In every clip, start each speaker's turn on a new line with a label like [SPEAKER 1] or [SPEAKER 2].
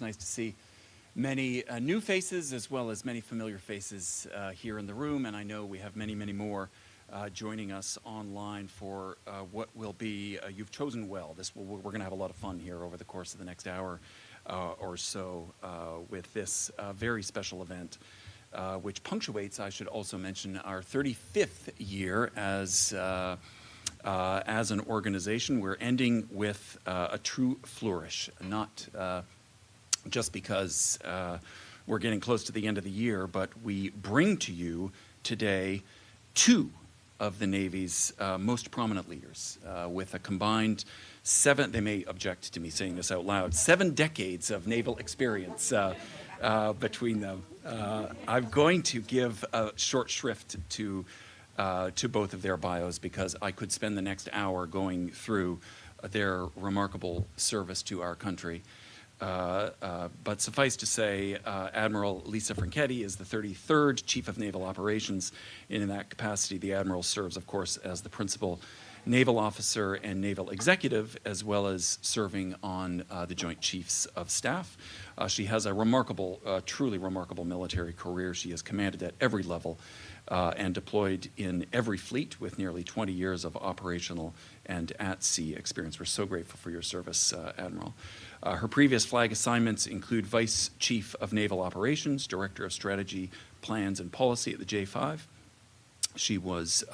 [SPEAKER 1] nice to see many new faces as well as many familiar faces here in the room, and I know we have many, many more joining us online for what will be, you've chosen well. We're going to have a lot of fun here over the course of the next hour or so with this very special event, which punctuates, I should also mention, our 35th year as an organization. We're ending with a true flourish, not just because we're getting close to the end of the year, but we bring to you today two of the Navy's most prominent leaders with a combined they may object to me saying this out loud, 7 decades of naval experience between them. I'm going to give a short shrift to both of their bios because I could spend the next hour going through their remarkable service to our country. But suffice to say, Admiral Lisa Franchetti is the 33rd Chief of Naval Operations. In that capacity, the Admiral serves, of course, as the Principal Naval Officer and Naval Executive, as well as serving on the Joint Chiefs of Staff. She has a remarkable, truly remarkable military career. She has commanded at every level and deployed in every fleet with nearly 20 years of operational and at-sea experience. We're so grateful for your service, Admiral. Her previous flag assignments include Vice Chief of Naval Operations, Director of Strategy, Plans, and Policy at the J5. She was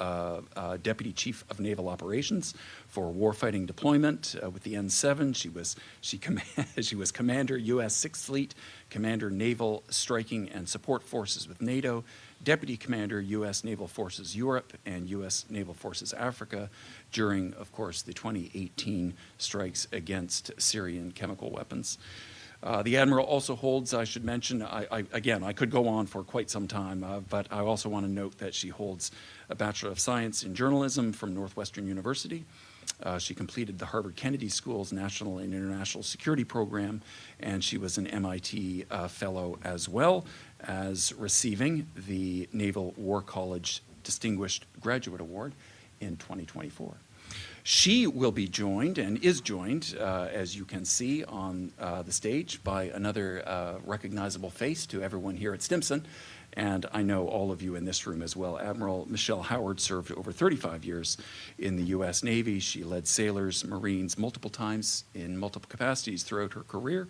[SPEAKER 1] Deputy Chief of Naval Operations for warfighting deployment with the N7. She was Commander U.S. 6th Fleet, Commander Naval Striking and Support Forces with NATO, Deputy Commander U.S. Naval Forces Europe and U.S. Naval Forces Africa during, of course, the 2018 strikes against Syrian chemical weapons. The Admiral also holds, I should mention, again, I could go on for quite some time, but I also want to note that she holds a Bachelor of Science in Journalism from Northwestern University. She completed the Harvard Kennedy School's National and International Security Program, and she was an MIT Fellow as well as receiving the Naval War College Distinguished Graduate Award in 2024. She will be joined and is joined, as you can see on the stage, by another recognizable face to everyone here at Stimson, and I know all of you in this room as well. Admiral Michelle Howard served over 35 years in the U.S. Navy. She led sailors, Marines multiple times in multiple capacities throughout her career.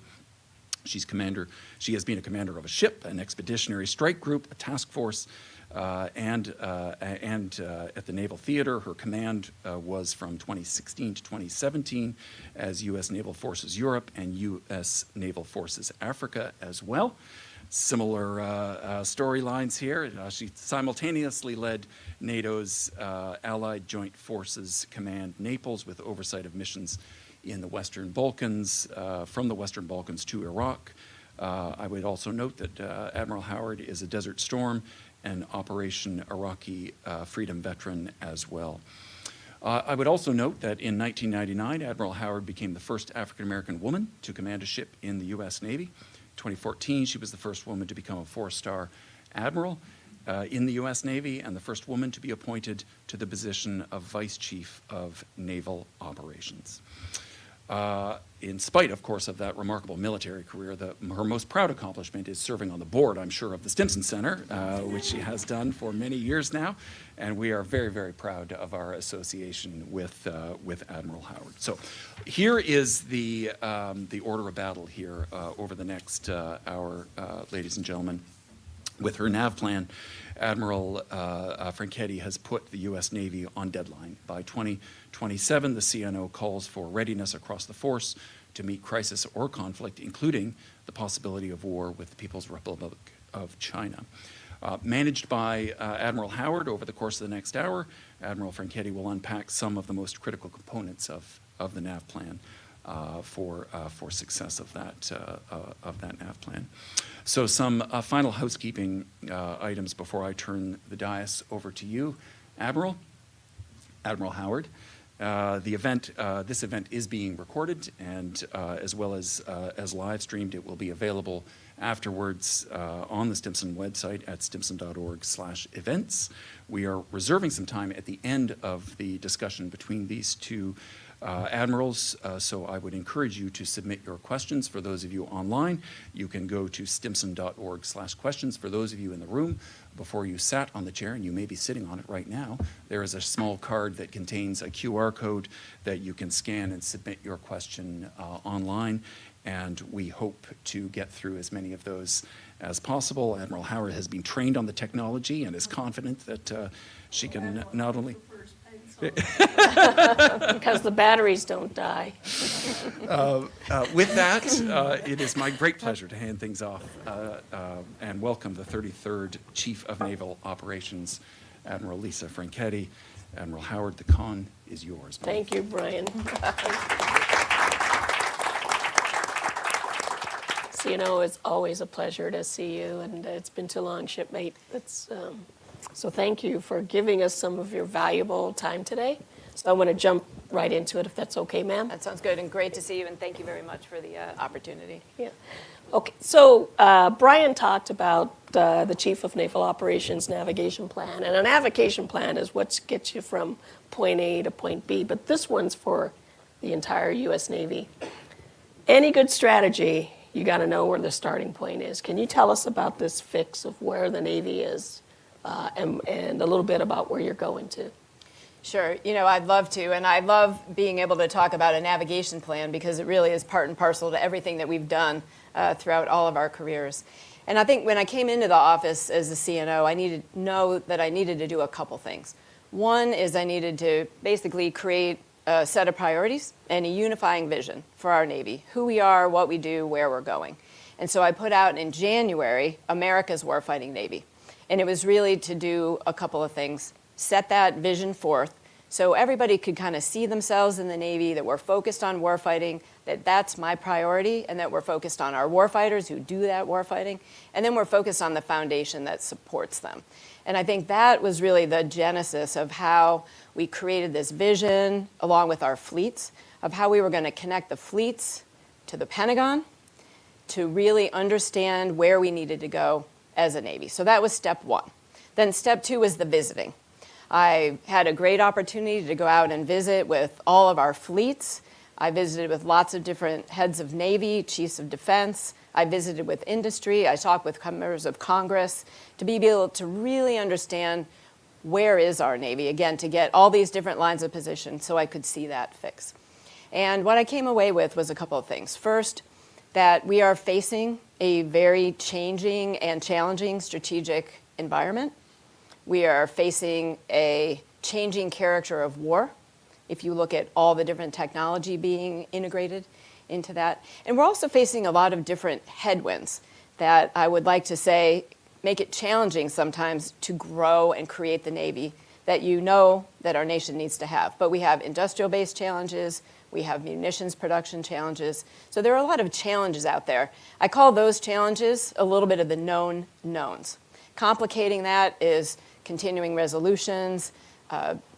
[SPEAKER 1] She has been a commander of a ship, an expeditionary strike group, a task force, and at the Naval Theater. Her command was from 2016 to 2017 as U.S. Naval Forces Europe and U.S. Naval Forces Africa as well. Similar storylines here. She simultaneously led NATO's Allied Joint Forces Command Naples with oversight of missions in the Western Balkans, from the Western Balkans to Iraq. I would also note that Admiral Howard is a Desert Storm and Operation Iraqi Freedom veteran as well. I would also note that in 1999, Admiral Howard became the first African-American woman to command a ship in the U.S. Navy. 2014, she was the first woman to become a 4-star admiral in the U.S. Navy and the first woman to be appointed to the position of Vice Chief of Naval Operations. In spite, of course, of that remarkable military career, her most proud accomplishment is serving on the board, I'm sure, of the Stimson Center, which she has done for many years now, and we are very, very proud of our association with Admiral Howard. So here is the order of battle here over the next hour, ladies and gentlemen. With her NAV plan, Admiral Franchetti has put the U.S. Navy on deadline. By 2027, the CNO calls for readiness across the force to meet crisis or conflict, including the possibility of war with the People's Republic of China. Managed by Admiral Howard over the course of the next hour, Admiral Franchetti will unpack some of the most critical components of the NAV plan for success of that NAV plan. So some final housekeeping items before I turn the dais over to you, Admiral Howard. This event is being recorded, and as well as live streamed. It will be available afterwards on the Stimson website at stimson.org/events. We are reserving some time at the end of the discussion between these two admirals, so I would encourage you to submit your questions. For those of you online, you can go to stimson.org/questions. For those of you in the room, before you sat on the chair, and you may be sitting on it right now, there is a small card that contains a QR code that you can scan and submit your question online, and we hope to get through as many of those as possible. Admiral Howard has been trained on the technology and is confident that she can not only...
[SPEAKER 2] Because the batteries don't die.
[SPEAKER 1] With that, it is my great pleasure to hand things off and welcome the 33rd Chief of Naval Operations, Admiral Lisa Franchetti. Admiral Howard, the con is yours.
[SPEAKER 2] Thank you, Brian. CNO, it's always a pleasure to see you, and it's been too long, shipmate. So thank you for giving us some of your valuable time today. So I want to jump right into it, if that's okay, ma'am.
[SPEAKER 3] That sounds good, and great to see you, and thank you very much for the opportunity.
[SPEAKER 2] Yeah. Okay, so Brian talked about the Chief of Naval Operations navigation plan, and a navigation plan is what gets you from point A to point B, but this one's for the entire U.S. Navy. Any good strategy, you got to know where the starting point is. Can you tell us about this fix of where the Navy is and a little bit about where you're going to?
[SPEAKER 3] Sure. I'd love to, and I love being able to talk about a navigation plan because it really is part and parcel to everything that we've done throughout all of our careers. And I think when I came into the office as a CNO, I needed to do a couple things. One is I needed to basically create a set of priorities and a unifying vision for our Navy, who we are, what we do, where we're going. And so I put out in January, America's Warfighting Navy. And it was really to do a couple of things. Set that vision forth so everybody could kind of see themselves in the Navy, that we're focused on warfighting, that that's my priority, and that we're focused on our warfighters who do that warfighting, and then we're focused on the foundation that supports them. And I think that was really the genesis of how we created this vision, along with our fleets, of how we were going to connect the fleets to the Pentagon to really understand where we needed to go as a Navy. So that was step one. Then step two was the visiting. I had a great opportunity to go out and visit with all of our fleets. I visited with lots of different heads of Navy, chiefs of defense. I visited with industry. I talked with members of Congress to be able to really understand where is our Navy, again, to get all these different lines of position so I could see that fix. And what I came away with was a couple of things. First, that we are facing a very changing and challenging strategic environment. We are facing a changing character of war, if you look at all the different technology being integrated into that. And we're also facing a lot of different headwinds that I would like to say make it challenging sometimes to grow and create the Navy that that our nation needs to have. But we have industrial-based challenges, we have munitions production challenges. So there are a lot of challenges out there. I call those challenges a little bit of the known knowns. Complicating that is continuing resolutions,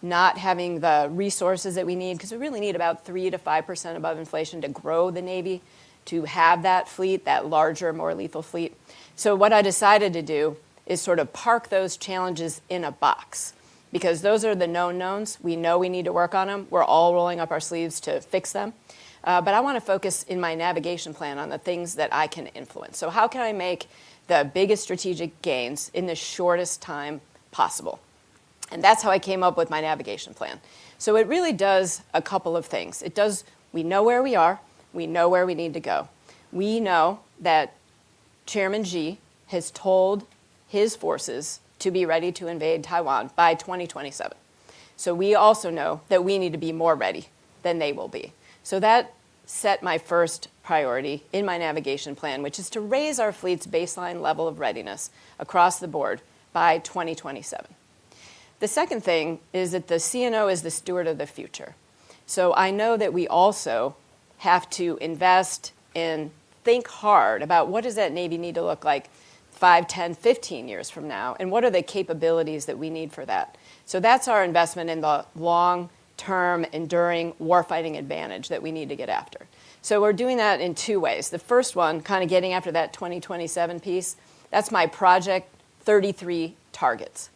[SPEAKER 3] not having the resources that we need, because we really need about 3 to 5% above inflation to grow the Navy, to have that fleet, that larger, more lethal fleet. So what I decided to do is sort of park those challenges in a box, because those are the known knowns. We know we need to work on them. We're all rolling up our sleeves to fix them. But I want to focus in my navigation plan on the things that I can influence. So how can I make the biggest strategic gains in the shortest time possible? And that's how I came up with my navigation plan. So it really does a couple of things. We know where we are. We know where we need to go. We know that Chairman Xi has told his forces to be ready to invade Taiwan by 2027. So we also know that we need to be more ready than they will be. So that set my first priority in my navigation plan, which is to raise our fleet's baseline level of readiness across the board by 2027. The second thing is that the CNO is the steward of the future. So I know that we also have to invest and think hard about what does that Navy need to look like 5, 10, 15 years from now, and what are the capabilities that we need for that. So that's our investment in the long-term, enduring warfighting advantage that we need to get after. So we're doing that in two ways. The first one, kind of getting after that 2027 piece, that's my Project 33 targets.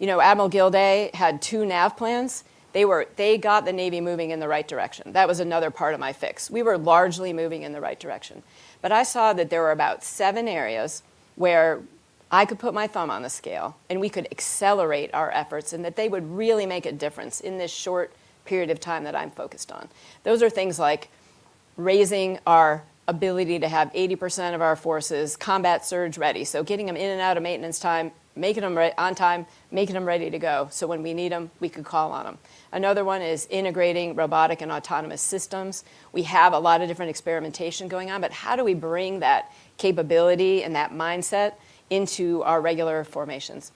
[SPEAKER 3] Admiral Gilday had 2 nav plans, They got the Navy moving in the right direction. That was another part of my fix. We were largely moving in the right direction. But I saw that there were about 7 areas where I could put my thumb on the scale and we could accelerate our efforts and that they would really make a difference in this short period of time that I'm focused on. Those are things like raising our ability to have 80% of our forces combat surge ready. So getting them in and out of maintenance time, making them on time, making them ready to go. So when we need them, we could call on them. Another one is integrating robotic and autonomous systems. We have a lot of different experimentation going on, but how do we bring that capability and that mindset into our regular formations?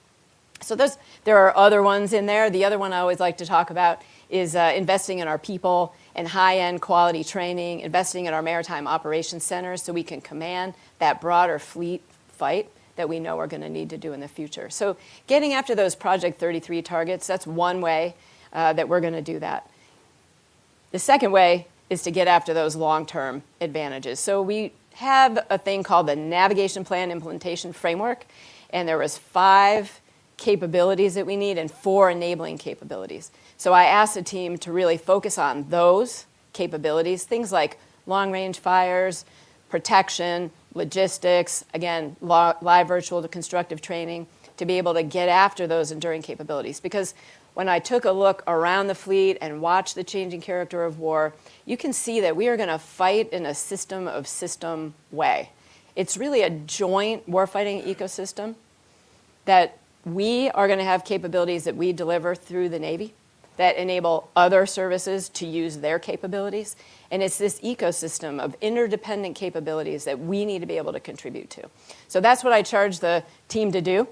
[SPEAKER 3] So there are other ones in there. The other one I always like to talk about is investing in our people and high-end quality training, investing in our Maritime Operations Centers so we can command that broader fleet fight that we know we're going to need to do in the future. So getting after those Project 33 targets, that's one way that we're going to do that. The second way is to get after those long-term advantages. So we have a thing called the Navigation Plan Implementation Framework, and there was 5 capabilities that we need and 4 enabling capabilities. So I asked the team to really focus on those capabilities, things like long-range fires, protection, logistics, again, live virtual to constructive training, to be able to get after those enduring capabilities. Because when I took a look around the fleet and watched the changing character of war, you can see that we are going to fight in a system of system way. It's really a joint warfighting ecosystem that we are going to have capabilities that we deliver through the Navy that enable other services to use their capabilities. And it's this ecosystem of interdependent capabilities that we need to be able to contribute to. So that's what I charge the team to do.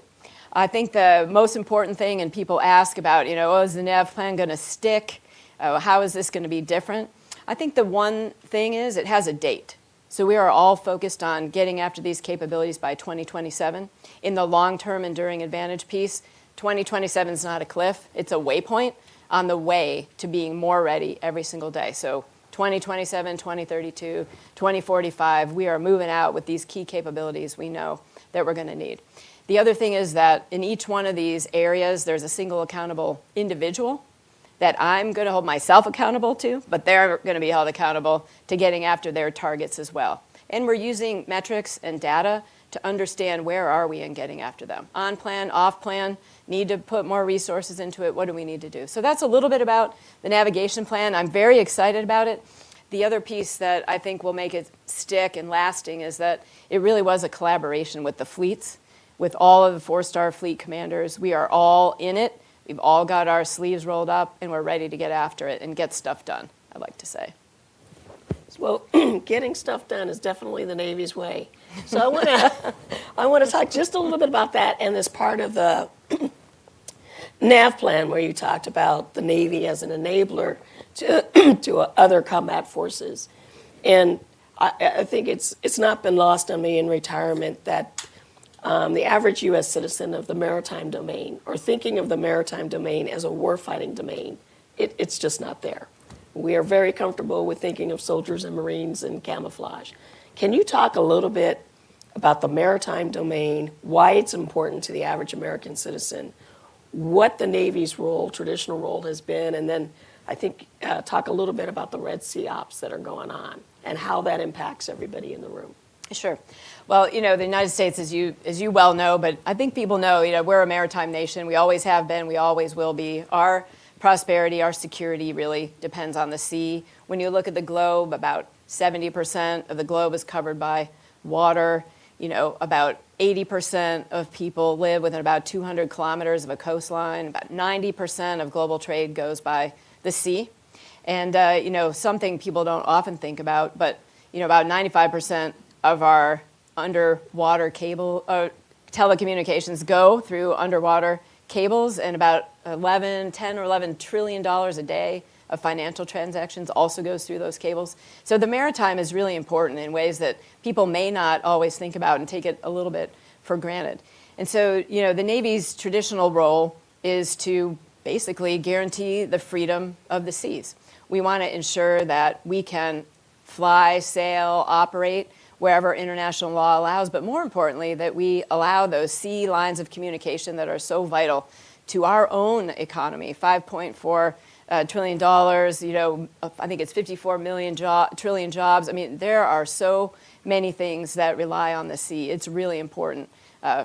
[SPEAKER 3] I think the most important thing, and people ask about, is the NAV plan going to stick? How is this going to be different? I think the one thing is it has a date. So we are all focused on getting after these capabilities by 2027. In the long-term enduring advantage piece, 2027 is not a cliff. It's a waypoint on the way to being more ready every single day. So 2027, 2032, 2045, we are moving out with these key capabilities we know that we're going to need. The other thing is that in each one of these areas, there's a single accountable individual that I'm going to hold myself accountable to, but they're going to be held accountable to getting after their targets as well. And we're using metrics and data to understand where are we in getting after them. On plan, off plan, need to put more resources into it, what do we need to do? So that's a little bit about the navigation plan. I'm very excited about it. The other piece that I think will make it stick and lasting is that it really was a collaboration with the fleets, with all of the 4-star fleet commanders. We are all in it. We've all got our sleeves rolled up, and we're ready to get after it and get stuff done, I'd like to say.
[SPEAKER 2] Well, getting stuff done is definitely the Navy's way. So I want to talk just a little bit about that and this part of the NAV plan where you talked about the Navy as an enabler to other combat forces. And I think it's not been lost on me in retirement that the average U.S. citizen of the maritime domain, or thinking of the maritime domain as a warfighting domain, it's just not there. We are very comfortable with thinking of soldiers and Marines and camouflage. Can you talk a little bit about the maritime domain, why it's important to the average American citizen, what the Navy's role, traditional role has been, and then I think talk a little bit about the Red Sea ops that are going on and how that impacts everybody in the room.
[SPEAKER 3] Sure. Well, the United States, as you well know, but I think people know, we're a maritime nation. We always have been. We always will be. Our prosperity, our security really depends on the sea. When you look at the globe, about 70% of the globe is covered by water. About 80% of people live within about 200 kilometers of a coastline. About 90% of global trade goes by the sea. And, something people don't often think about, but, about 95% of our underwater cable telecommunications go through underwater cables, and about 10 or 11 trillion dollars a day of financial transactions also goes through those cables. So the maritime is really important in ways that people may not always think about and take it a little bit for granted. And so, the Navy's traditional role is to basically guarantee the freedom of the seas. We want to ensure that we can fly, sail, operate wherever international law allows, but more importantly, that we allow those sea lines of communication that are so vital to our own economy, $5.4 trillion dollars, I think it's 54 million trillion jobs. I mean, there are so many things that rely on the sea. It's really important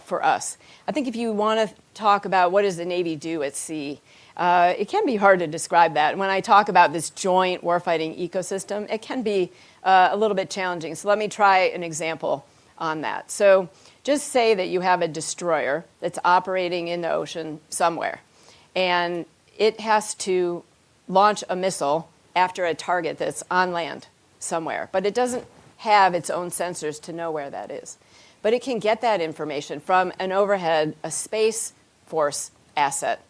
[SPEAKER 3] for us. I think if you want to talk about what does the Navy do at sea, it can be hard to describe that. When I talk about this joint warfighting ecosystem, it can be a little bit challenging. So let me try an example on that. So just say that you have a destroyer that's operating in the ocean somewhere, and it has to launch a missile after a target that's on land somewhere, but it doesn't have its own sensors to know where that is. But it can get that information from an overhead, a Space Force asset,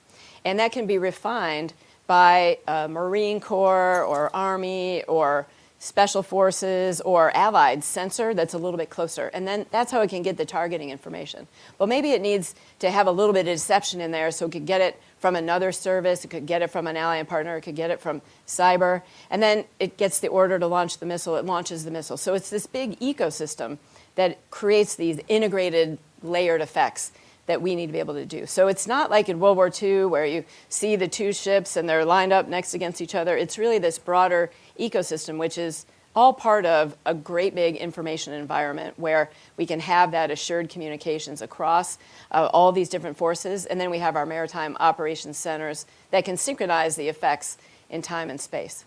[SPEAKER 3] and that can be refined by a Marine Corps or Army or Special Forces or Allied sensor that's a little bit closer. And then that's how it can get the targeting information. Well, maybe it needs to have a little bit of deception in there so it could get it from another service, it could get it from an ally and partner, it could get it from cyber, and then it gets the order to launch the missile, it launches the missile. So it's this big ecosystem that creates these integrated layered effects that we need to be able to do. So it's not like in World War II where you see the two ships and they're lined up next against each other. It's really this broader ecosystem, which is all part of a great big information environment where we can have that assured communications across all these different forces. And then we have our maritime operations centers that can synchronize the effects in time and space.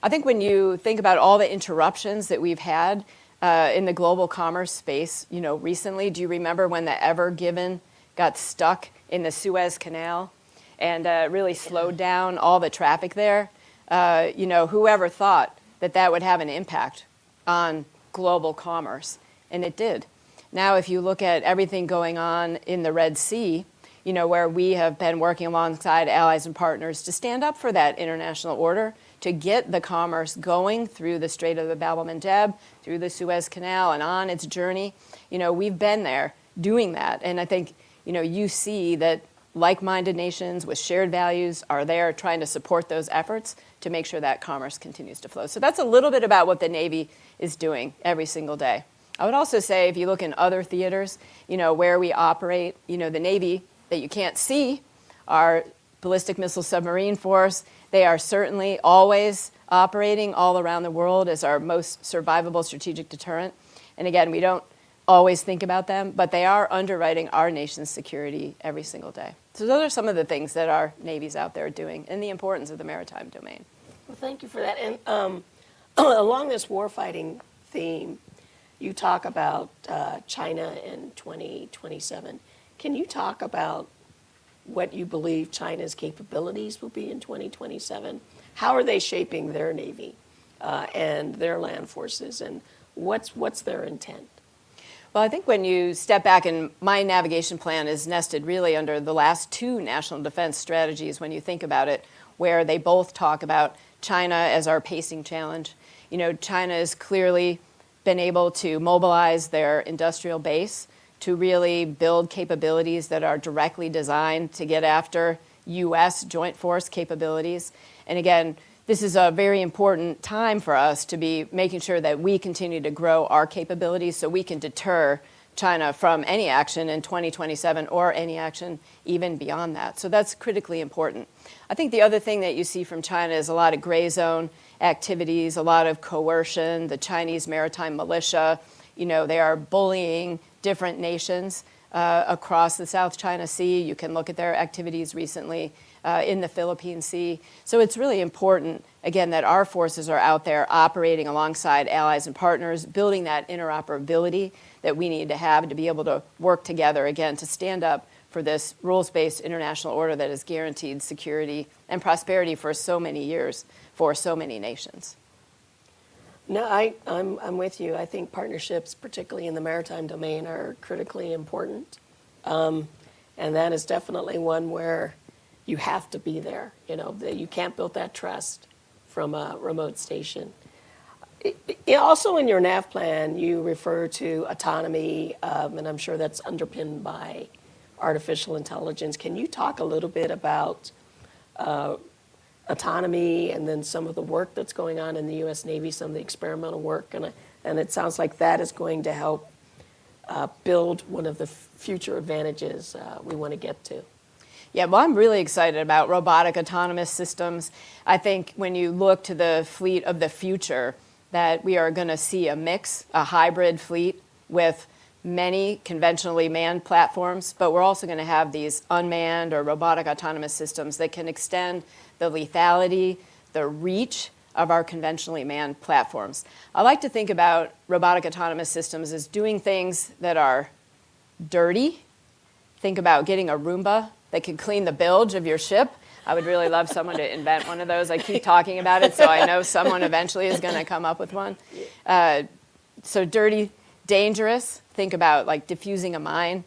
[SPEAKER 3] I think when you think about all the interruptions that we've had in the global commerce space, recently, do you remember when the Ever Given got stuck in the Suez Canal and really slowed down all the traffic there? Whoever thought that would have an impact on global commerce, and it did. Now, if you look at everything going on in the Red Sea, where we have been working alongside allies and partners to stand up for that international order, to get the commerce going through the Strait of the Bab el-Mandeb, through the Suez Canal, and on its journey, we've been there doing that. And I think, you see that like-minded nations with shared values are there trying to support those efforts to make sure that commerce continues to flow. So that's a little bit about what the Navy is doing every single day. I would also say if you look in other theaters, where we operate, the Navy that you can't see, our ballistic missile submarine force, they are certainly always operating all around the world as our most survivable strategic deterrent. And again, we don't always think about them, but they are underwriting our nation's security every single day. So those are some of the things that our Navy's out there doing and the importance of the maritime domain.
[SPEAKER 2] Well, thank you for that. And along this warfighting theme, you talk about China in 2027. Can you talk about what you believe China's capabilities will be in 2027? How are they shaping their Navy and their land forces, and what's their intent?
[SPEAKER 3] Well, I think when you step back, and my navigation plan is nested really under the last two national defense strategies when you think about it, where they both talk about China as our pacing challenge. China has clearly been able to mobilize their industrial base to really build capabilities that are directly designed to get after U.S. joint force capabilities. And again, this is a very important time for us to be making sure that we continue to grow our capabilities so we can deter China from any action in 2027 or any action even beyond that. So that's critically important. I think the other thing that you see from China is a lot of gray zone activities, a lot of coercion, the Chinese maritime militia. They are bullying different nations across the South China Sea. You can look at their activities recently in the Philippine Sea. So it's really important, again, that our forces are out there operating alongside allies and partners, building that interoperability that we need to have to be able to work together, again, to stand up for this rules-based international order that has guaranteed security and prosperity for so many years for so many nations.
[SPEAKER 2] No, I'm with you. I think partnerships, particularly in the maritime domain, are critically important. And that is definitely one where you have to be there. You can't build that trust from a remote station. Also in your NAV plan, you refer to autonomy, and I'm sure that's underpinned by artificial intelligence. Can you talk a little bit about autonomy and then some of the work that's going on in the U.S. Navy, some of the experimental work, and it sounds like that is going to help build one of the future advantages we want to get to.
[SPEAKER 3] Yeah, well, I'm really excited about robotic autonomous systems. I think when you look to the fleet of the future, that we are going to see a mix, a hybrid fleet with many conventionally manned platforms, but we're also going to have these unmanned or robotic autonomous systems that can extend the lethality, the reach of our conventionally manned platforms. I like to think about robotic autonomous systems as doing things that are dirty. Think about getting a Roomba that can clean the bilge of your ship. I would really love someone to invent one of those. I keep talking about it, so I know someone eventually is going to come up with one. So dirty, dangerous. Think about like diffusing a mine.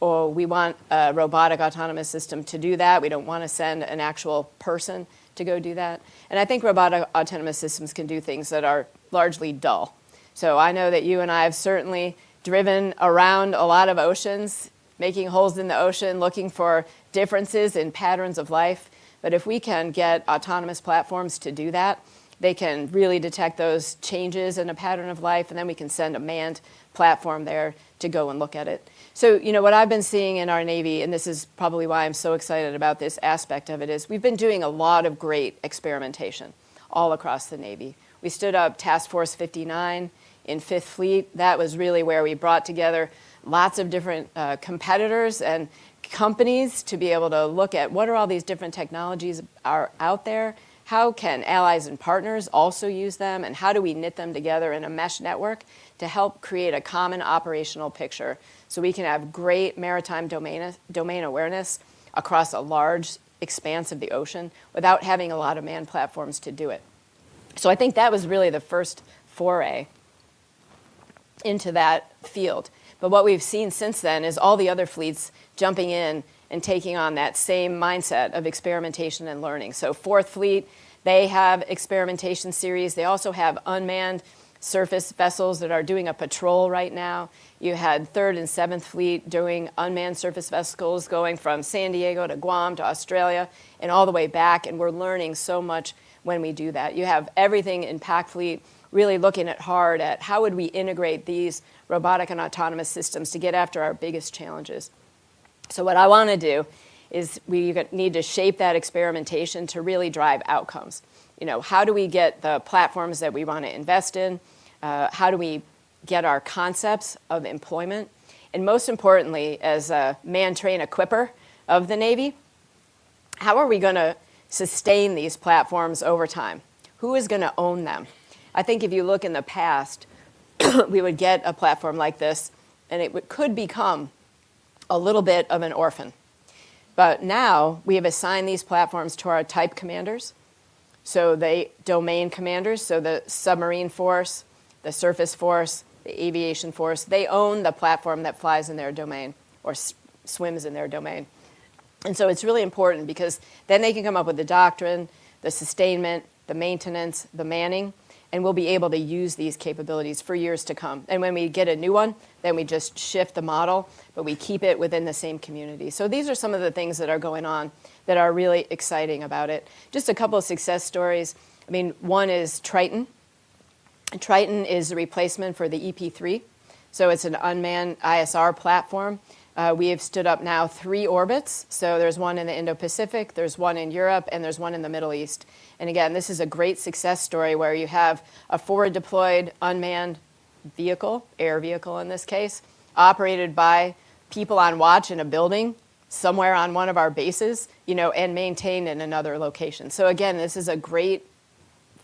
[SPEAKER 3] Or we want a robotic autonomous system to do that. We don't want to send an actual person to go do that. And I think robotic autonomous systems can do things that are largely dull. So I know that you and I have certainly driven around a lot of oceans, making holes in the ocean, looking for differences in patterns of life. But if we can get autonomous platforms to do that, they can really detect those changes in a pattern of life, and then we can send a manned platform there to go and look at it. So, you know, what I've been seeing in our Navy, and this is probably why I'm so excited about this aspect of it, is we've been doing a lot of great experimentation all across the Navy. We stood up Task Force 59 in 5th Fleet. That was really where we brought together lots of different competitors and companies to be able to look at what are all these different technologies are out there, how can allies and partners also use them, and how do we knit them together in a mesh network to help create a common operational picture so we can have great maritime domain awareness across a large expanse of the ocean without having a lot of manned platforms to do it. So I think that was really the first foray into that field. But what we've seen since then is all the other fleets jumping in and taking on that same mindset of experimentation and learning. So 4th Fleet, they have experimentation series. They also have unmanned surface vessels that are doing a patrol right now. You had 3rd and 7th Fleet doing unmanned surface vessels going from San Diego to Guam to Australia and all the way back, and we're learning so much when we do that. You have everything in Pac Fleet really looking hard at how would we integrate these robotic and autonomous systems to get after our biggest challenges. So what I want to do is we need to shape that experimentation to really drive outcomes. You know, how do we get the platforms that we want to invest in? How do we get our concepts of employment? And most importantly, as a man-train equipper of the Navy, how are we going to sustain these platforms over time? Who is going to own them? I think if you look in the past, we would get a platform like this, and it could become a little bit of an orphan. But now we have assigned these platforms to our type commanders. So the domain commanders, so the submarine force, the surface force, the aviation force, they own the platform that flies in their domain or swims in their domain. And so it's really important because then they can come up with the doctrine, the sustainment, the maintenance, the manning, and we'll be able to use these capabilities for years to come. And when we get a new one, then we just shift the model, but we keep it within the same community. So these are some of the things that are going on that are really exciting about it. Just a couple of success stories. I mean, one is Triton. Triton is a replacement for the EP3. So it's an unmanned ISR platform. We have stood up now 3 orbits. So there's one in the Indo-Pacific, there's one in Europe, and there's one in the Middle East. And again, this is a great success story where you have a forward deployed unmanned vehicle, air vehicle in this case, operated by people on watch in a building somewhere on one of our bases, you know, and maintained in another location. So again, this is a great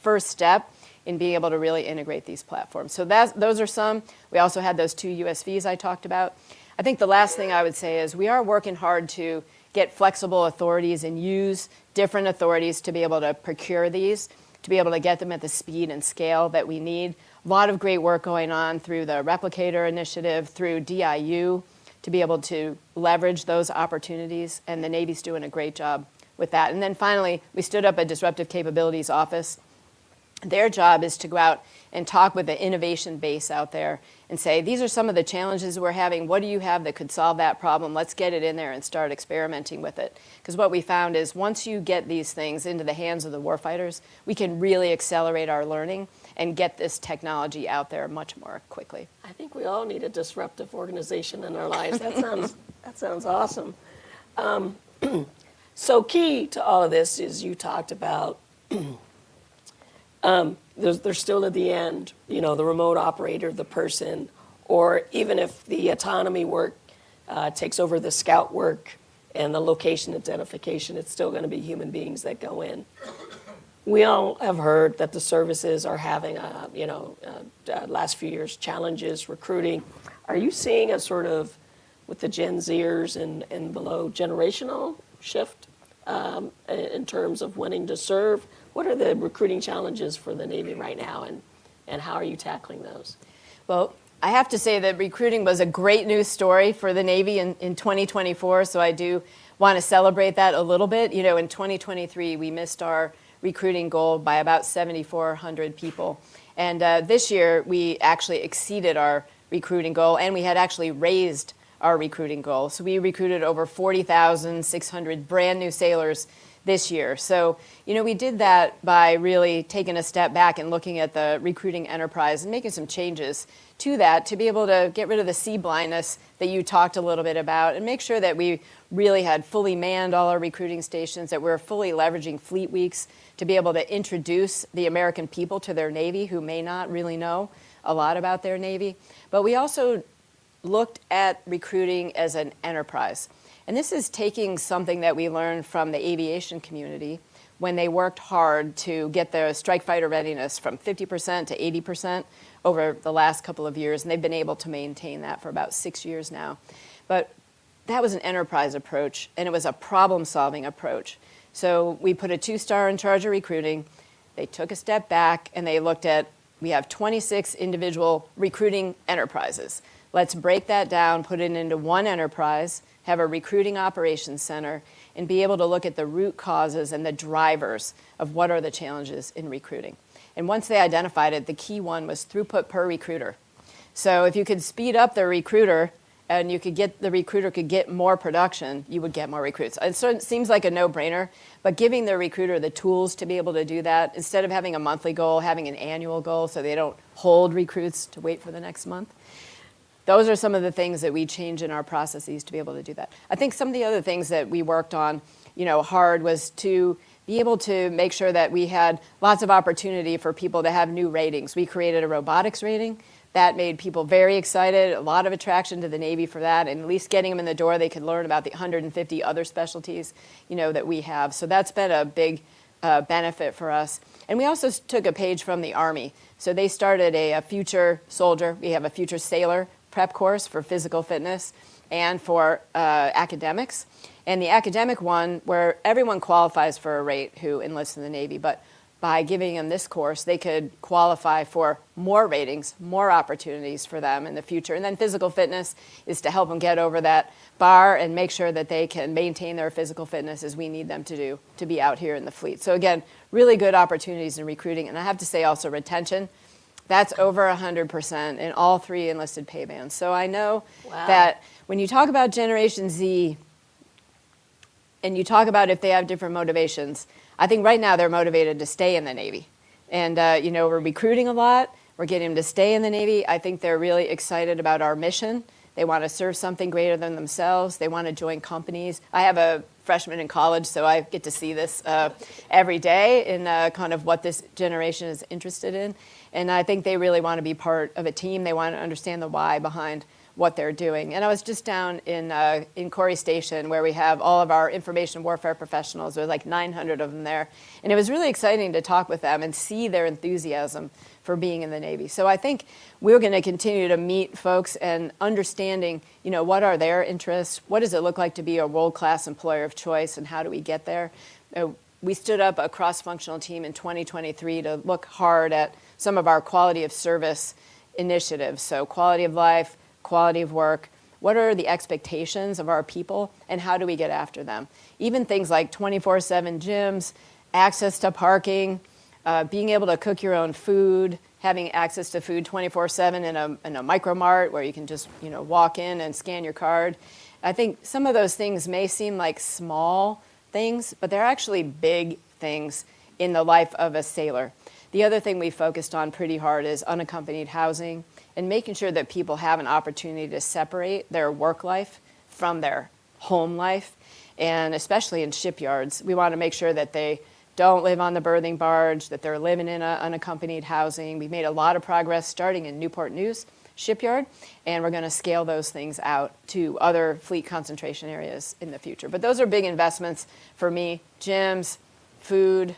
[SPEAKER 3] first step in being able to really integrate these platforms. So those are some. We also had those 2 USVs I talked about. I think the last thing I would say is we are working hard to get flexible authorities and use different authorities to be able to procure these, to be able to get them at the speed and scale that we need. A lot of great work going on through the Replicator Initiative, through DIU, to be able to leverage those opportunities, and the Navy's doing a great job with that. And then finally, we stood up a Disruptive Capabilities Office. Their job is to go out and talk with the innovation base out there and say, these are some of the challenges we're having. What do you have that could solve that problem? Let's get it in there and start experimenting with it. Because what we found is once you get these things into the hands of the warfighters, we can really accelerate our learning and get this technology out there much more quickly.
[SPEAKER 2] I think we all need a disruptive organization in our lives. That sounds awesome. So key to all of this is you talked about there's still at the end, the remote operator, the person, or even if the autonomy work takes over the scout work and the location identification, it's still going to be human beings that go in. We all have heard that the services are having, last few years, challenges recruiting. Are you seeing a sort of, with the Gen Zers and below, generational shift in terms of wanting to serve? What are the recruiting challenges for the Navy right now, and how are you tackling those?
[SPEAKER 3] Well, I have to say that recruiting was a great news story for the Navy in 2024, so I do want to celebrate that a little bit. In 2023, we missed our recruiting goal by about 7,400 people. And this year, we actually exceeded our recruiting goal, and we had actually raised our recruiting goal. So we recruited over 40,600 brand new sailors this year. So, we did that by really taking a step back and looking at the recruiting enterprise and making some changes to that to be able to get rid of the sea blindness that you talked a little bit about and make sure that we really had fully manned all our recruiting stations, that we're fully leveraging fleet weeks to be able to introduce the American people to their Navy who may not really know a lot about their Navy. But we also looked at recruiting as an enterprise. And this is taking something that we learned from the aviation community when they worked hard to get their strike fighter readiness from 50% to 80% over the last couple of years. And they've been able to maintain that for about 6 years now. But that was an enterprise approach, and it was a problem-solving approach. So we put a 2-star in charge of recruiting. They took a step back, and they looked at, we have 26 individual recruiting enterprises. Let's break that down, put it into one enterprise, have a recruiting operations center, and be able to look at the root causes and the drivers of what are the challenges in recruiting. And once they identified it, the key one was throughput per recruiter. So if you could speed up the recruiter and the recruiter could get more production, you would get more recruits. It seems like a no-brainer, but giving the recruiter the tools to be able to do that, instead of having a monthly goal, having an annual goal so they don't hold recruits to wait for the next month. Those are some of the things that we change in our processes to be able to do that. I think some of the other things that we worked on, hard was to be able to make sure that we had lots of opportunity for people to have new ratings. We created a robotics rating. That made people very excited, a lot of attraction to the Navy for that, and at least getting them in the door, they could learn about the 150 other specialties, that we have. So that's been a big benefit for us. And we also took a page from the Army. So they started a future soldier. We have a future sailor prep course for physical fitness and for academics. And the academic one, where everyone qualifies for a rate who enlists in the Navy, but by giving them this course, they could qualify for more ratings, more opportunities for them in the future. And then physical fitness is to help them get over that bar and make sure that they can maintain their physical fitness as we need them to do to be out here in the fleet. So again, really good opportunities in recruiting. And I have to say also retention. That's over 100% in all 3 enlisted pay bands. So I know that when you talk about Generation Z and you talk about if they have different motivations, I think right now they're motivated to stay in the Navy. And, we're recruiting a lot. We're getting them to stay in the Navy. I think they're really excited about our mission. They want to serve something greater than themselves. They want to join companies. I have a freshman in college, so I get to see this every day in kind of what this generation is interested in. And I think they really want to be part of a team. They want to understand the why behind what they're doing. And I was just down in Corey Station where we have all of our information warfare professionals. There's like 900 of them there. And it was really exciting to talk with them and see their enthusiasm for being in the Navy. So I think we're going to continue to meet folks and understanding, what are their interests? What does it look like to be a world-class employer of choice, and how do we get there? We stood up a cross-functional team in 2023 to look hard at some of our quality of service initiatives. So quality of life, quality of work, what are the expectations of our people, and how do we get after them? Even things like 24/7 gyms, access to parking, being able to cook your own food, having access to food 24/7 in a micro mart where you can just walk in and scan your card. I think some of those things may seem like small things, but they're actually big things in the life of a sailor. The other thing we focused on pretty hard is unaccompanied housing and making sure that people have an opportunity to separate their work life from their home life. and especially in shipyards. We want to make sure that they don't live on the berthing barge, that they're living in unaccompanied housing. We've made a lot of progress starting in Newport News shipyard, and we're going to scale those things out to other fleet concentration areas in the future. But those are big investments for me: gyms, food,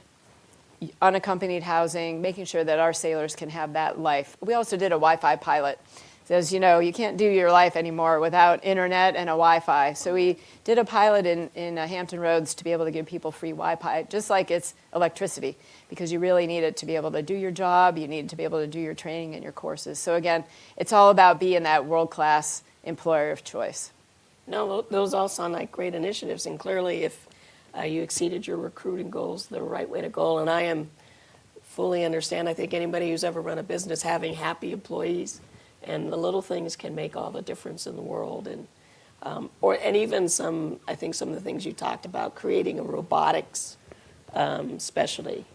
[SPEAKER 3] unaccompanied housing, making sure that our sailors can have that life. We also did a Wi-Fi pilot. Says, you know, you can't do your life anymore without internet and a Wi-Fi. So we did a pilot in Hampton Roads to be able to give people free Wi-Fi, just like it's electricity, because you really need it to be able to do your job. You need to be able to do your training and your courses. So again, it's all about being that world-class employer of choice.
[SPEAKER 2] No, those all sound like great initiatives, and clearly if you exceeded your recruiting goals, the right way to go. And I am fully understand. I think anybody who's ever run a business, having happy employees and the little things can make all the difference in the world. And and even I think some of the things you talked about, creating a robotics specialty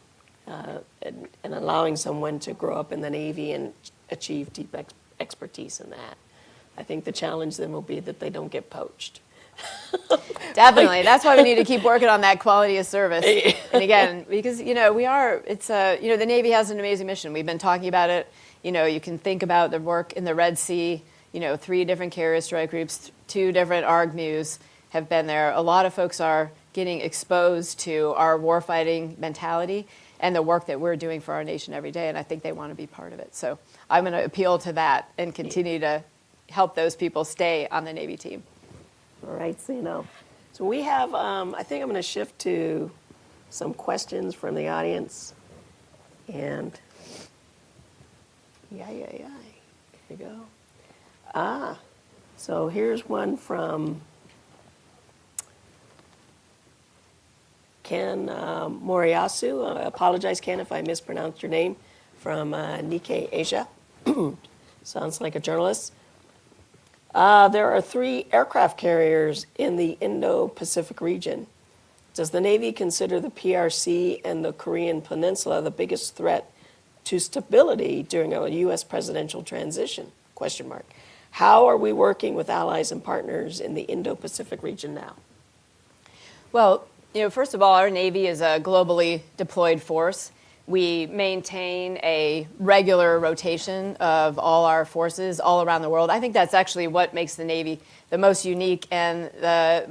[SPEAKER 2] and allowing someone to grow up in the Navy and achieve deep expertise in that. I think the challenge then will be that they don't get poached.
[SPEAKER 3] Definitely. That's why we need to keep working on that quality of service. And again, because, the Navy has an amazing mission. We've been talking about it. You can think about the work in the Red Sea, 3 different carrier strike groups, 2 different ARGMUs have been there. A lot of folks are getting exposed to our warfighting mentality and the work that we're doing for our nation every day, and I think they want to be part of it. So I'm going to appeal to that and continue to help those people stay on the Navy team.
[SPEAKER 2] All right, CNO. So we have, I think I'm going to shift to some questions from the audience. And, Here you go. So here's one from Ken Moriyasu. I apologize, Ken, if I mispronounced your name, from Nikkei Asia. Sounds like a journalist. There are 3 aircraft carriers in the Indo-Pacific region. Does the Navy consider the PRC and the Korean Peninsula the biggest threat to stability during a U.S. presidential transition? ? How are we working with allies and partners in the Indo-Pacific region now?
[SPEAKER 3] Well, first of all, our Navy is a globally deployed force. We maintain a regular rotation of all our forces all around the world. I think that's actually what makes the Navy the most unique and the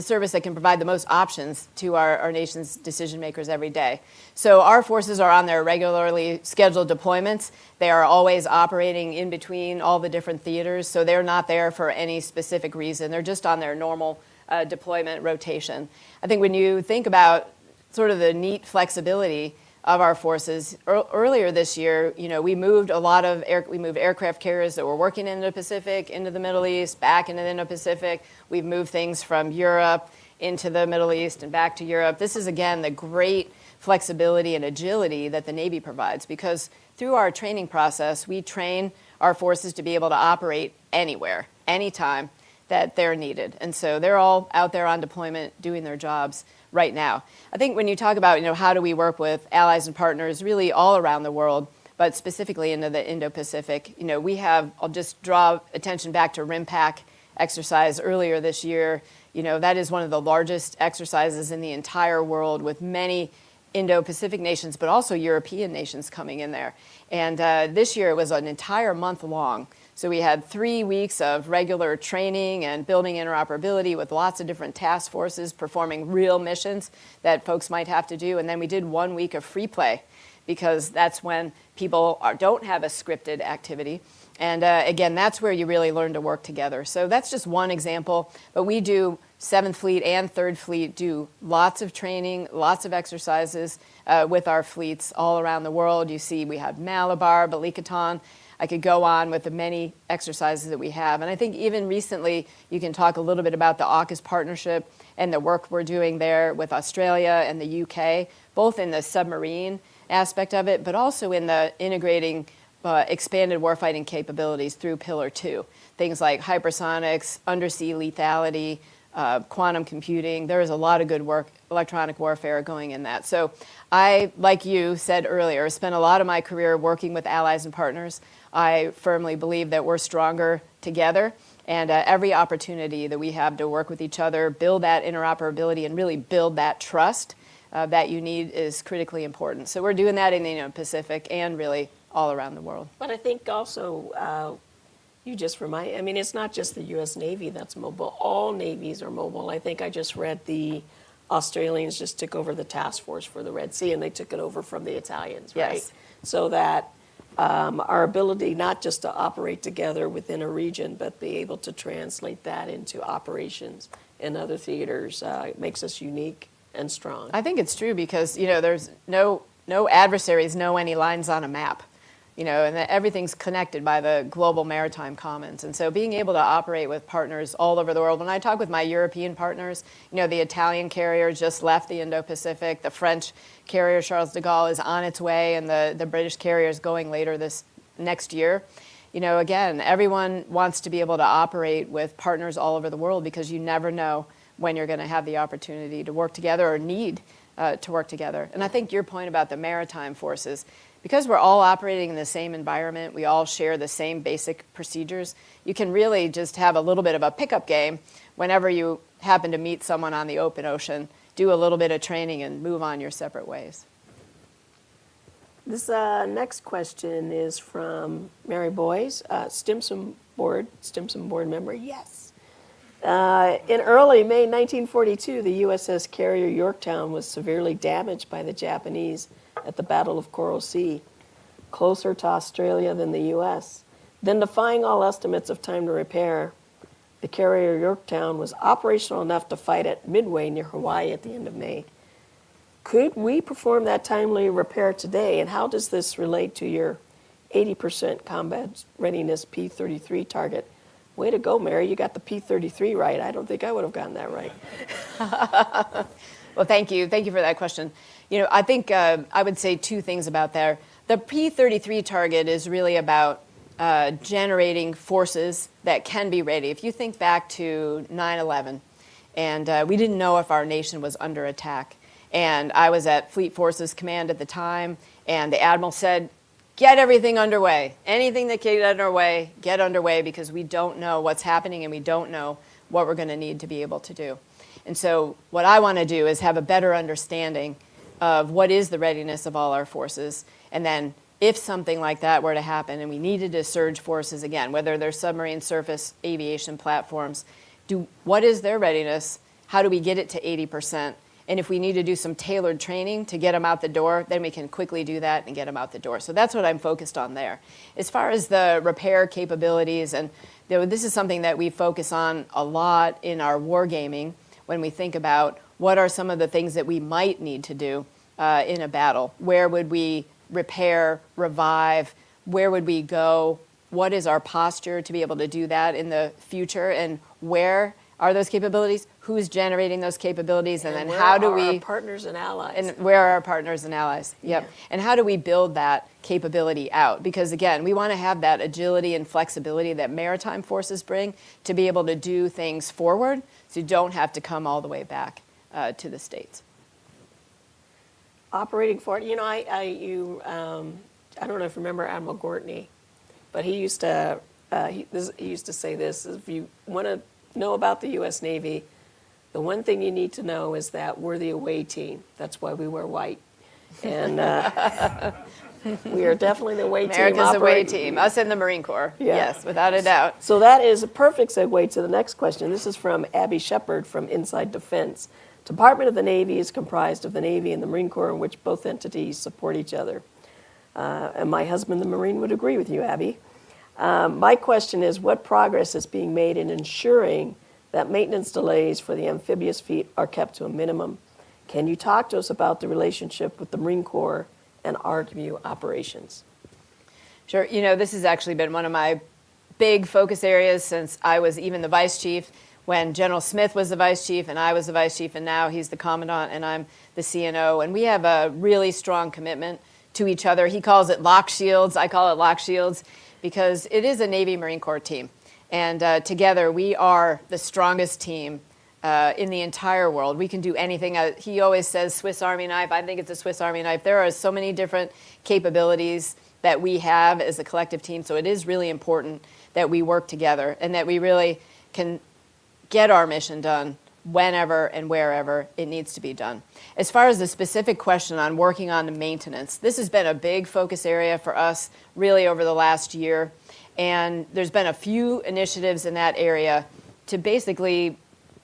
[SPEAKER 3] service that can provide the most options to our nation's decision makers every day. So our forces are on their regularly scheduled deployments. They are always operating in between all the different theaters, so they're not there for any specific reason. They're just on their normal deployment rotation. I think when you think about sort of the neat flexibility of our forces. Earlier this year, we moved aircraft carriers that were working in the Pacific into the Middle East, back into the Indo-Pacific. We've moved things from Europe into the Middle East and back to Europe. This is, again, the great flexibility and agility that the Navy provides, because through our training process, we train our forces to be able to operate anywhere, anytime that they're needed. And so they're all out there on deployment doing their jobs right now. I think when you talk about, how do we work with allies and partners really all around the world, but specifically into the Indo-Pacific, I'll just draw attention back to RIMPAC exercise earlier this year. That is one of the largest exercises in the entire world, with many Indo-Pacific nations, but also European nations coming in there. And this year it was an entire month long. So we had 3 weeks of regular training and building interoperability with lots of different task forces performing real missions that folks might have to do. And then we did 1 week of free play, because that's when people don't have a scripted activity. And again, that's where you really learn to work together. So that's just one example. But we do 7th Fleet and 3rd Fleet do lots of training, lots of exercises with our fleets all around the world. You see we have Malabar, Balikatan. I could go on with the many exercises that we have. And I think even recently, you can talk a little bit about the AUKUS partnership and the work we're doing there with Australia and the UK, both in the submarine aspect of it, but also in the integrating expanded warfighting capabilities through Pillar 2. Things like hypersonics, undersea lethality, quantum computing. There is a lot of good work, electronic warfare going in that. So I, like you said earlier, spent a lot of my career working with allies and partners. I firmly believe that we're stronger together, And every opportunity that we have to work with each other, build that interoperability, and really build that trust that you need is critically important. So we're doing that in the Pacific and really all around the world.
[SPEAKER 2] But I think also, you just remind, I mean, it's not just the U.S. Navy that's mobile. All navies are mobile. I think I just read the Australians just took over the task force for the Red Sea, and they took it over from the Italians, right?
[SPEAKER 3] Yes.
[SPEAKER 2] So that our ability not just to operate together within a region, but be able to translate that into operations in other theaters makes us unique and strong.
[SPEAKER 3] I think it's true because, there's no adversaries know any lines on a map, and that everything's connected by the global maritime commons. And so being able to operate with partners all over the world. When I talk with my European partners, the Italian carrier just left the Indo-Pacific, the French carrier Charles de Gaulle is on its way, and the British carrier is going later this next year. Again, everyone wants to be able to operate with partners all over the world because you never know when you're going to have the opportunity to work together or need to work together. And I think your point about the maritime forces, because we're all operating in the same environment, we all share the same basic procedures, you can really just have a little bit of a pickup game whenever you happen to meet someone on the open ocean, do a little bit of training and move on your separate ways.
[SPEAKER 2] This next question is from Mary Boyes, Stimson board member. Yes. In early May 1942, the USS carrier Yorktown was severely damaged by the Japanese at the Battle of Coral Sea, closer to Australia than the U.S. Then, defying all estimates of time to repair, the carrier Yorktown was operational enough to fight at Midway near Hawaii at the end of May. Could we perform that timely repair today, and how does this relate to your 80% combat readiness P-33 target? Way to go, Mary. You got the P-33 right. I don't think I would have gotten that right.
[SPEAKER 3] Well, thank you. Thank you for that question. I think I would say two things about that. The P-33 target is really about generating forces that can be ready. If you think back to 9/11, and we didn't know if our nation was under attack, and I was at Fleet Forces Command at the time, and the Admiral said, get everything underway. Anything that can get underway because we don't know what's happening and we don't know what we're going to need to be able to do. And so what I want to do is have a better understanding of what is the readiness of all our forces. And then if something like that were to happen and we needed to surge forces again, whether they're submarine, surface, aviation platforms, what is their readiness? How do we get it to 80%? And if we need to do some tailored training to get them out the door, then we can quickly do that and get them out the door. So that's what I'm focused on there. As far as the repair capabilities, and this is something that we focus on a lot in our wargaming when we think about what are some of the things that we might need to do in a battle. Where would we repair, revive? Where would we go? What is our posture to be able to do that in the future? And where are those capabilities? Who's generating those capabilities? And then how do we...
[SPEAKER 2] Where are our partners and allies?
[SPEAKER 3] And where are our partners and allies? Yep.
[SPEAKER 2] Yeah.
[SPEAKER 3] And how do we build that capability out? Because again, we want to have that agility and flexibility that maritime forces bring to be able to do things forward so you don't have to come all the way back to the States.
[SPEAKER 2] Operating forward, I don't know if you remember Admiral Gortney, but he used to say this: if you want to know about the U.S. Navy, the one thing you need to know is that we're the away team. That's why we wear white, and we are definitely the away team.
[SPEAKER 3] America's away team. Us in the Marine Corps.
[SPEAKER 2] Yeah.
[SPEAKER 3] Yes, without a doubt.
[SPEAKER 2] So that is a perfect segue to the next question. This is from Abby Shepard from Inside Defense. Department of the Navy is comprised of the Navy and the Marine Corps, in which both entities support each other. And my husband, the Marine, would agree with you, Abby. My question is, what progress is being made in ensuring that maintenance delays for the amphibious fleet are kept to a minimum? Can you talk to us about the relationship with the Marine Corps and RW operations?
[SPEAKER 3] Sure. This has actually been one of my big focus areas since I was even the vice chief, when General Smith was the vice chief and I was the vice chief, and now he's the commandant and I'm the CNO. And we have a really strong commitment to each other. He calls it lock shields. I call it lock shields because it is a Navy Marine Corps team. And together we are the strongest team in the entire world. We can do anything. He always says Swiss Army knife. I think it's a Swiss Army knife. There are so many different capabilities that we have as a collective team. So it is really important that we work together and that we really can get our mission done whenever and wherever it needs to be done. As far as the specific question on working on the maintenance, this has been a big focus area for us really over the last year. And there's been a few initiatives in that area to basically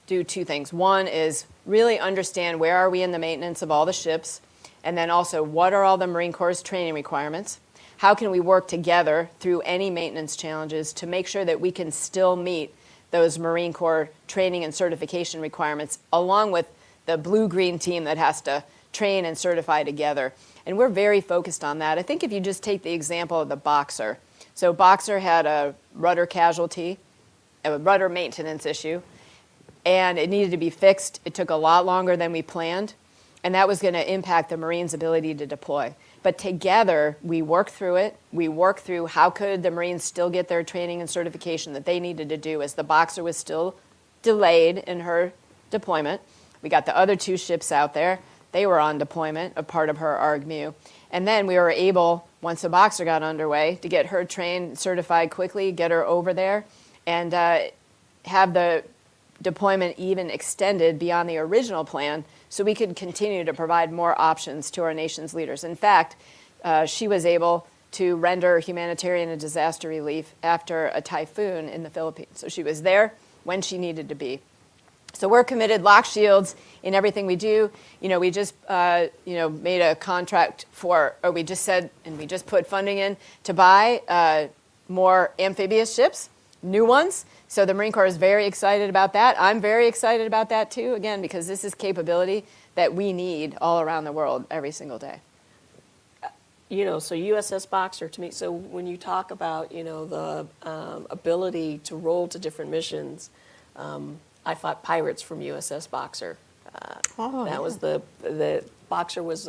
[SPEAKER 3] do two things. One is really understand where are we in the maintenance of all the ships, and then also what are all the Marine Corps' training requirements. How can we work together through any maintenance challenges to make sure that we can still meet those Marine Corps training and certification requirements, along with the blue-green team that has to train and certify together. And we're very focused on that. I think if you just take the example of the Boxer. So Boxer had a rudder casualty, a rudder maintenance issue, and it needed to be fixed. It took a lot longer than we planned, and that was going to impact the Marines' ability to deploy. But together, we worked through it. We worked through how could the Marines still get their training and certification that they needed to do as the Boxer was still delayed in her deployment. We got the other two ships out there. They were on deployment, a part of her ARGMU. And then we were able, once the Boxer got underway, to get her trained, certified quickly, get her over there, and have the deployment even extended beyond the original plan so we could continue to provide more options to our nation's leaders. In fact, she was able to render humanitarian and disaster relief after a typhoon in the Philippines. So she was there when she needed to be. So we're committed, lock shields in everything we do. We just made a contract we just put funding in to buy more amphibious ships, new ones. So the Marine Corps is very excited about that. I'm very excited about that too, again, because this is capability that we need all around the world every single day.
[SPEAKER 2] So USS Boxer to me, so when you talk about, the ability to roll to different missions, I fought pirates from USS Boxer. That was the Boxer was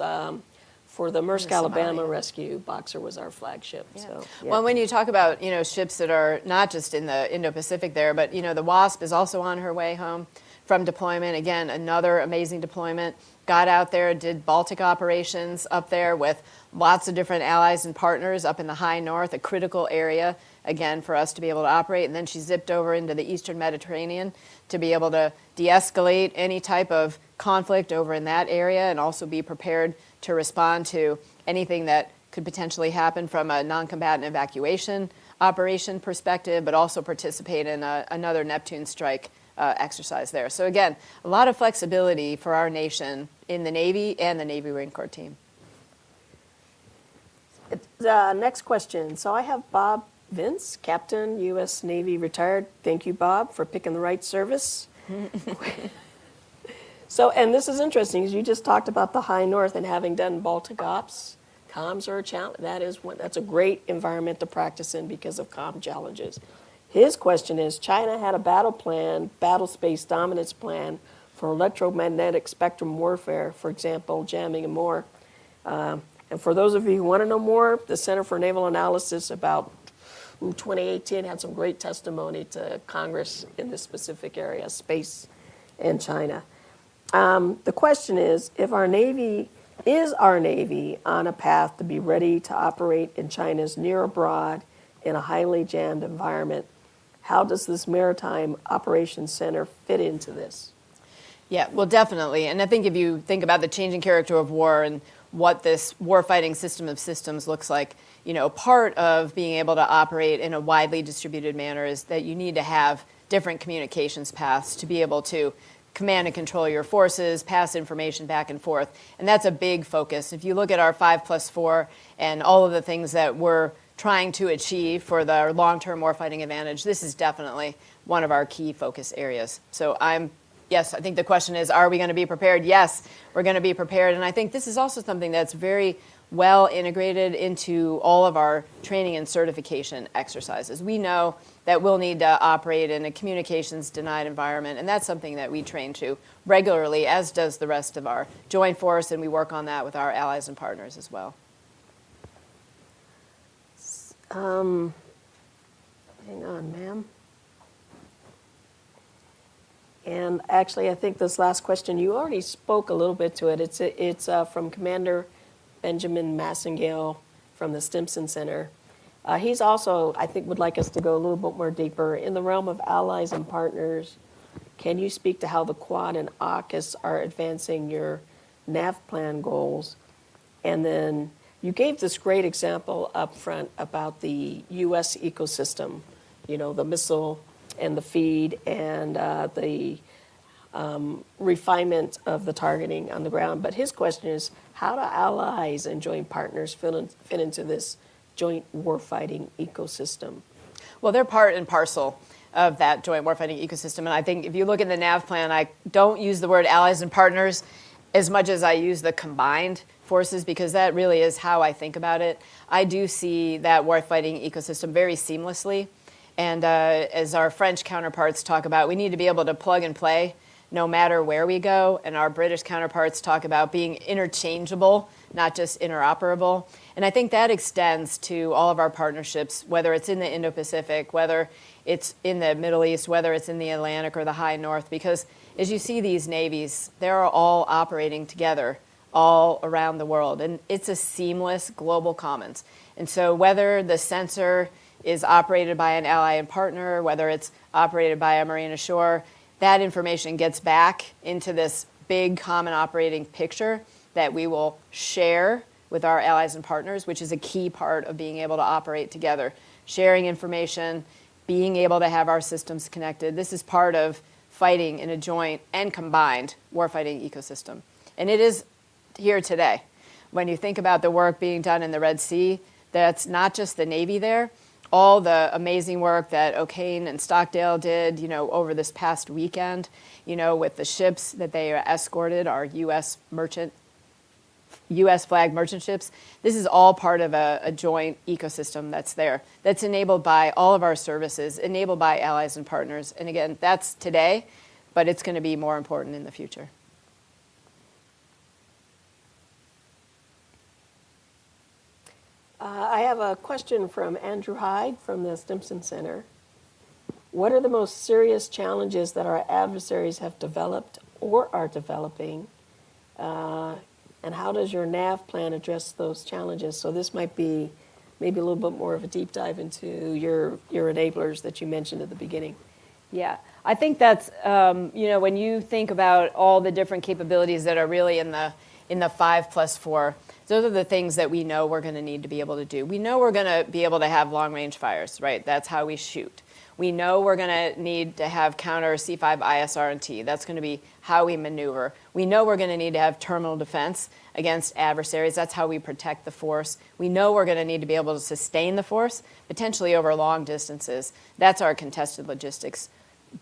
[SPEAKER 2] for the Maersk Alabama rescue. Boxer was our flagship.
[SPEAKER 3] Yeah.
[SPEAKER 2] So, yeah.
[SPEAKER 3] Well, when you talk about ships that are not just in the Indo-Pacific there, but the Wasp is also on her way home from deployment. Again, another amazing deployment. Got out there, did Baltic operations up there with lots of different allies and partners up in the high north, a critical area again for us to be able to operate. And then she zipped over into the Eastern Mediterranean to be able to de-escalate any type of conflict over in that area and also be prepared to respond to anything that could potentially happen from a non-combatant evacuation operation perspective, but also participate in another Neptune strike exercise there. So again, a lot of flexibility for our nation in the Navy and the Navy Marine Corps team.
[SPEAKER 2] Next question. So I have Bob Vince, Captain, U.S. Navy, retired. Thank you, Bob, for picking the right service. So, and this is interesting, because you just talked about the high north and having done Baltic ops. Comms are a challenge. That's a great environment to practice in because of comm challenges. His question is, China had a battle plan, battle space dominance plan for electromagnetic spectrum warfare, for example, jamming and more. And for those of you who want to know more, the Center for Naval Analysis about 2018 had some great testimony to Congress in this specific area, space and China. The question is, if our Navy on a path to be ready to operate in China's near abroad in a highly jammed environment? How does this Maritime Operations Center fit into this?
[SPEAKER 3] Yeah, well, definitely. And I think if you think about the changing character of war and what this warfighting system of systems looks like, part of being able to operate in a widely distributed manner is that you need to have different communications paths to be able to command and control your forces, pass information back and forth. And that's a big focus. If you look at our 5+4 and all of the things that we're trying to achieve for the long-term warfighting advantage, this is definitely one of our key focus areas. So yes, I think the question is, are we going to be prepared? Yes, we're going to be prepared. And I think this is also something that's very well integrated into all of our training and certification exercises. We know that we'll need to operate in a communications denied environment, and that's something that we train to regularly, as does the rest of our joint force, and we work on that with our allies and partners as well.
[SPEAKER 2] Hang on, ma'am. And actually, I think this last question, you already spoke a little bit to it. It's from Commander Benjamin Massengale from the Stimson Center. He's also, I think, would like us to go a little bit more deeper in the realm of allies and partners. Can you speak to how the Quad and AUKUS are advancing your NAV plan goals? And then you gave this great example up front about the U.S. ecosystem, the missile and the feed and the refinement of the targeting on the ground. But his question is, how do allies and joint partners fit into this joint warfighting ecosystem?
[SPEAKER 3] Well, they're part and parcel of that joint warfighting ecosystem. And I think if you look in the NAV plan, I don't use the word allies and partners as much as I use the combined forces, because that really is how I think about it. I do see that warfighting ecosystem very seamlessly. And as our French counterparts talk about, we need to be able to plug and play no matter where we go. And our British counterparts talk about being interchangeable, not just interoperable. And I think that extends to all of our partnerships, whether it's in the Indo-Pacific, whether it's in the Middle East, whether it's in the Atlantic or the High North, because as you see these navies, they're all operating together all around the world. And it's a seamless global commons. And so whether the sensor is operated by an ally and partner, whether it's operated by a marine ashore, that information gets back into this big common operating picture that we will share with our allies and partners, which is a key part of being able to operate together. Sharing information, being able to have our systems connected. This is part of fighting in a joint and combined warfighting ecosystem. And it is here today. When you think about the work being done in the Red Sea, that's not just the Navy there. All the amazing work that O'Kane and Stockdale did, over this past weekend, with the ships that they escorted, our U.S. flag merchant ships. This is all part of a joint ecosystem that's there, that's enabled by all of our services, enabled by allies and partners. And again, that's today, but it's going to be more important in the future.
[SPEAKER 2] I have a question from Andrew Hyde from the Stimson Center. What are the most serious challenges that our adversaries have developed or are developing? And how does your NAV plan address those challenges? So this might be maybe a little bit more of a deep dive into your enablers that you mentioned at the beginning.
[SPEAKER 3] Yeah, I think that's, when you think about all the different capabilities that are really in the 5+4, those are the things that we know we're going to need to be able to do. We know we're going to be able to have long-range fires, right? That's how we shoot. We know we're going to need to have counter C5 ISR&T. That's going to be how we maneuver. We know we're going to need to have terminal defense against adversaries. That's how we protect the force. We know we're going to need to be able to sustain the force, potentially over long distances. That's our contested logistics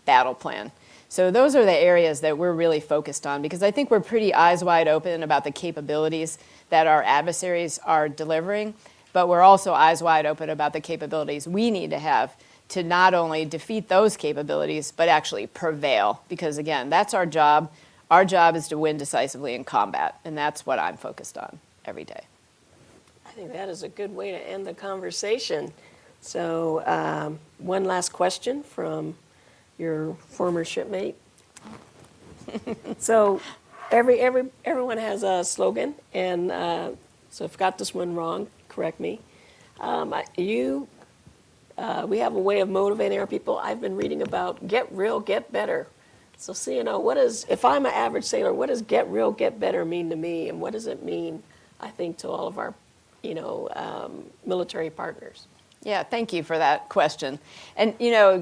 [SPEAKER 3] battle plan. So those are the areas that we're really focused on, because I think we're pretty eyes wide open about the capabilities that our adversaries are delivering, but we're also eyes wide open about the capabilities we need to have to not only defeat those capabilities, but actually prevail. Because again, that's our job. Our job is to win decisively in combat, and that's what I'm focused on every day.
[SPEAKER 2] I think that is a good way to end the conversation. So one last question from your former shipmate. So everyone has a slogan, and so if I got this one wrong, correct me. We have a way of motivating our people. I've been reading about get real, get better. So CNO, if I'm an average sailor, what does get real, get better mean to me, and what does it mean, I think, to all of our, military partners?
[SPEAKER 3] Yeah, thank you for that question. And,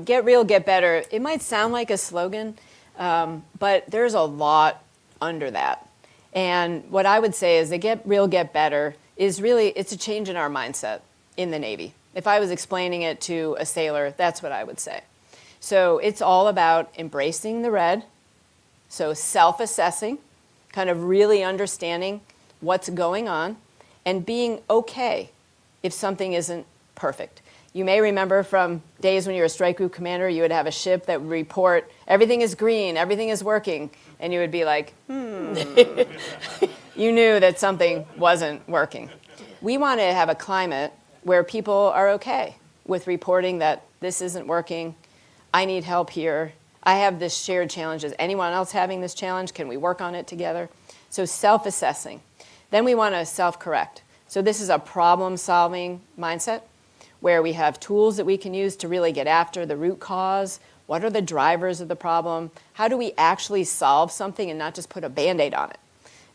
[SPEAKER 3] get real, get better, it might sound like a slogan, but there's a lot under that. And what I would say is that get real, get better is really, it's a change in our mindset in the Navy. If I was explaining it to a sailor, that's what I would say. So it's all about embracing the red, so self-assessing, kind of really understanding what's going on, and being okay if something isn't perfect. You may remember from days when you were a strike group commander, you would have a ship that would report, everything is green, everything is working, and you would be like, You knew that something wasn't working. We want to have a climate where people are okay with reporting that this isn't working, I need help here, I have this shared challenge. Is anyone else having this challenge? Can we work on it together? So self-assessing. Then we want to self-correct. So this is a problem-solving mindset where we have tools that we can use to really get after the root cause. What are the drivers of the problem? How do we actually solve something and not just put a Band-Aid on it?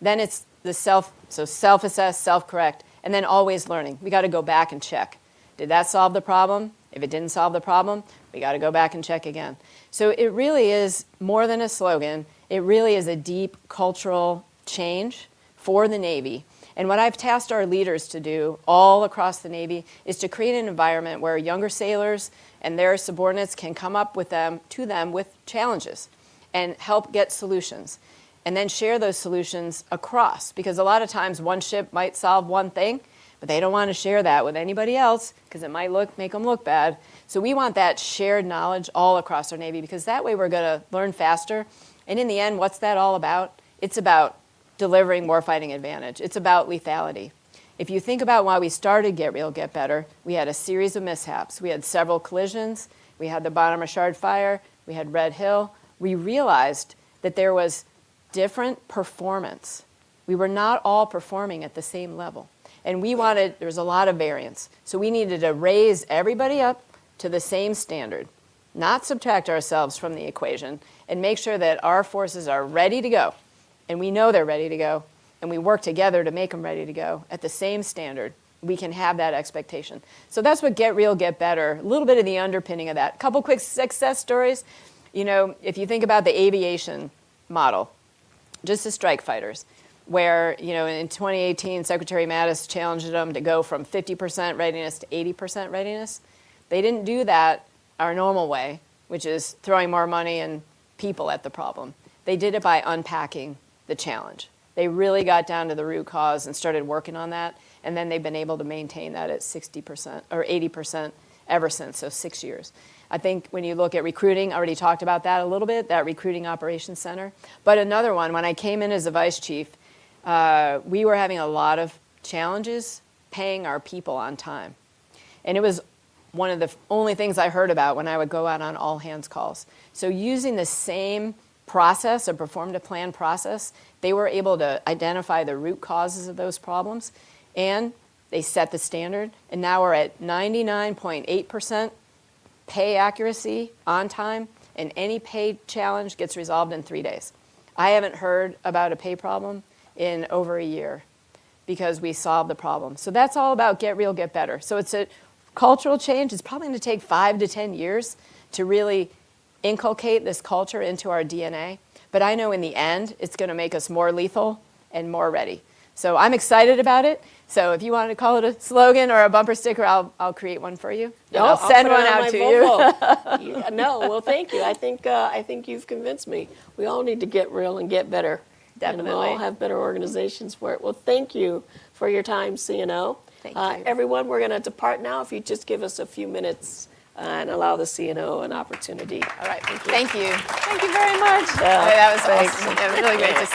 [SPEAKER 3] Then it's the self-assess, self-correct, and then always learning. We got to go back and check. Did that solve the problem? If it didn't solve the problem, we got to go back and check again. So it really is more than a slogan. It really is a deep cultural change for the Navy. And what I've tasked our leaders to do all across the Navy is to create an environment where younger sailors and their subordinates can come up with to them with challenges and help get solutions. And then share those solutions across. Because a lot of times one ship might solve one thing, but they don't want to share that with anybody else because it might make them look bad. So we want that shared knowledge all across our Navy because that way we're going to learn faster. And in the end, what's that all about? It's about delivering warfighting advantage. It's about lethality. If you think about why we started Get Real, Get Better, we had a series of mishaps. We had several collisions. We had the bottom of Shard Fire. We had Red Hill. We realized that there was different performance. We were not all performing at the same level. And there was a lot of variance. So we needed to raise everybody up to the same standard, not subtract ourselves from the equation, and make sure that our forces are ready to go. And we know they're ready to go, and we work together to make them ready to go at the same standard. We can have that expectation. So that's what Get Real, Get Better, a little bit of the underpinning of that. A couple quick success stories. You know, if you think about the aviation model, just the strike fighters, where, you know, in 2018, Secretary Mattis challenged them to go from 50% readiness to 80% readiness. They didn't do that our normal way, which is throwing more money and people at the problem. They did it by unpacking the challenge. They really got down to the root cause and started working on that, and then they've been able to maintain that at 60% or 80% ever since, so 6 years. I think when you look at recruiting, I already talked about that a little bit, that recruiting operations center. But another one, when I came in as a vice chief, we were having a lot of challenges paying our people on time. And it was one of the only things I heard about when I would go out on all hands calls. So using the same process, a perform to plan process, they were able to identify the root causes of those problems, and they set the standard. And now we're at 99.8% pay accuracy on time, and any pay challenge gets resolved in 3 days. I haven't heard about a pay problem in over a year because we solved the problem. So that's all about Get Real, Get Better. So it's a cultural change. It's probably going to take 5 to 10 years to really inculcate this culture into our DNA. But I know in the end, it's going to make us more lethal and more ready. So I'm excited about it. So if you wanted to call it a slogan or a bumper sticker, I'll create one for you.
[SPEAKER 2] No,
[SPEAKER 3] I'll send
[SPEAKER 2] put it
[SPEAKER 3] one
[SPEAKER 2] on
[SPEAKER 3] out
[SPEAKER 2] my
[SPEAKER 3] to you.
[SPEAKER 2] Volvo. No, well, thank you. I think you've convinced me. We all need to get real and get better. And we'll all
[SPEAKER 3] Definitely.
[SPEAKER 2] have better organizations for it. Well, thank you for your time, CNO.
[SPEAKER 3] Thank you.
[SPEAKER 2] Everyone, we're going to depart now. If you just give us a few minutes and allow the CNO an opportunity.
[SPEAKER 3] All right. Thank you. Thank you very much.
[SPEAKER 2] Yeah,
[SPEAKER 3] that was
[SPEAKER 2] thanks.
[SPEAKER 3] awesome. Yeah, really great to